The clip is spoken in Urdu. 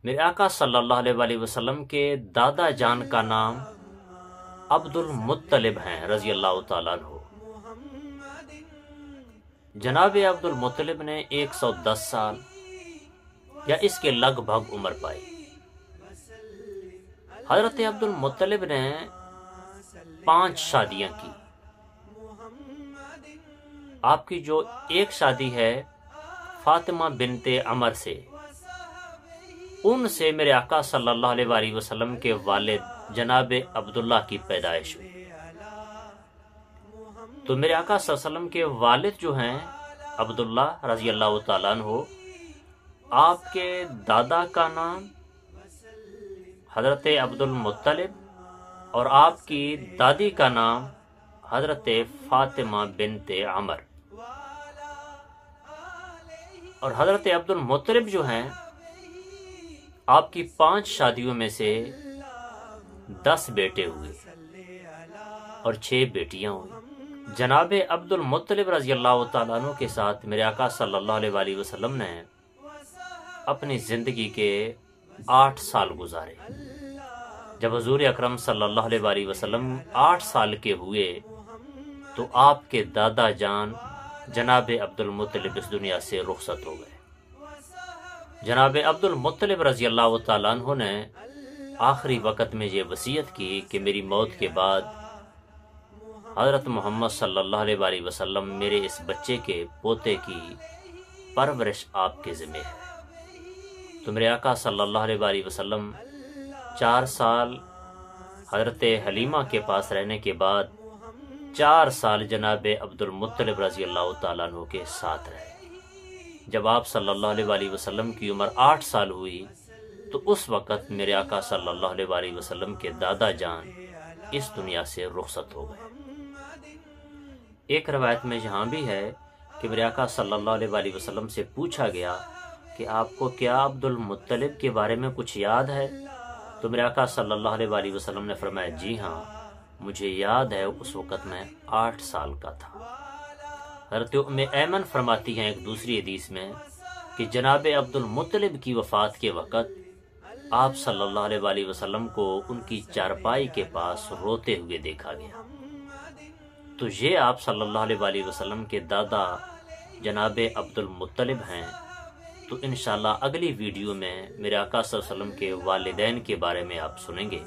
میرے آقا صلی اللہ علیہ وسلم کے دادا جان کا نام عبد المطلب ہیں رضی اللہ تعالیٰ عنہ۔ جناب عبد المطلب نے 110 سال یا اس کے لگ بھگ عمر پائی۔ حضرت عبد المطلب نے 5 شادیاں کی۔ آپ کی جو ایک شادی ہے فاطمہ بنت عمر سے، ان سے میرے آقا صلی اللہ علیہ وسلم کے والد جناب عبداللہ کی پیدائش ہوئی۔ تو میرے آقا صلی اللہ علیہ وسلم کے والد جو ہیں عبداللہ رضی اللہ تعالیٰ عنہ، آپ کے دادا کا نام حضرت عبد المطلب اور آپ کی دادی کا نام حضرت فاطمہ بنت عمر۔ اور حضرت عبد المطلب جو ہیں، آپ کی 5 شادیوں میں سے 10 بیٹے ہوئے اور 6 بیٹیاں ہوئی۔ جناب عبد المطلب رضی اللہ تعالیٰ عنہ کے ساتھ میرے آقا صلی اللہ علیہ وسلم نے اپنی زندگی کے 8 سال گزارے۔ جب حضور اکرم صلی اللہ علیہ وسلم 8 سال کے ہوئے تو آپ کے دادا جان جناب عبد المطلب اس دنیا سے رخصت ہو گئے۔ جناب عبد المطلب رضی اللہ تعالیٰ عنہ نے آخری وقت میں یہ وصیت کی کہ میری موت کے بعد حضرت محمد صلی اللہ علیہ وسلم میرے اس بچے کے پوتے کی پرورش آپ کے ذمہ ہے۔ تو میرے آقا صلی اللہ علیہ وسلم 4 سال حضرت حلیمہ کے پاس رہنے کے بعد 4 سال جناب عبد المطلب رضی اللہ تعالیٰ عنہ کے ساتھ رہے۔ جب آپ صلی اللہ علیہ وسلم کی عمر 8 سال ہوئی تو اس وقت میرے آقا صلی اللہ علیہ وسلم کے دادا جان اس دنیا سے رخصت ہو گئے۔ ایک روایت میں یہاں بھی ہے کہ میرے آقا صلی اللہ علیہ وسلم سے پوچھا گیا کہ آپ کو کیا عبد المطلب کے بارے میں کچھ یاد ہے؟ تو میرے آقا صلی اللہ علیہ وسلم نے فرمایا جی ہاں، مجھے یاد ہے، اس وقت میں 8 سال کا تھا۔ حضرت ام ایمن فرماتی ہیں ایک دوسری حدیث میں کہ جناب عبد المطلب کی وفات کے وقت آپ صلی اللہ علیہ وسلم کو ان کی چارپائی کے پاس روتے ہوئے دیکھا گیا۔ تو یہ آپ صلی اللہ علیہ وسلم کے دادا جناب عبد المطلب ہیں۔ تو انشاءاللہ اگلی ویڈیو میں میرے آقا صلی اللہ علیہ وسلم کے والدین کے بارے میں آپ سنیں گے۔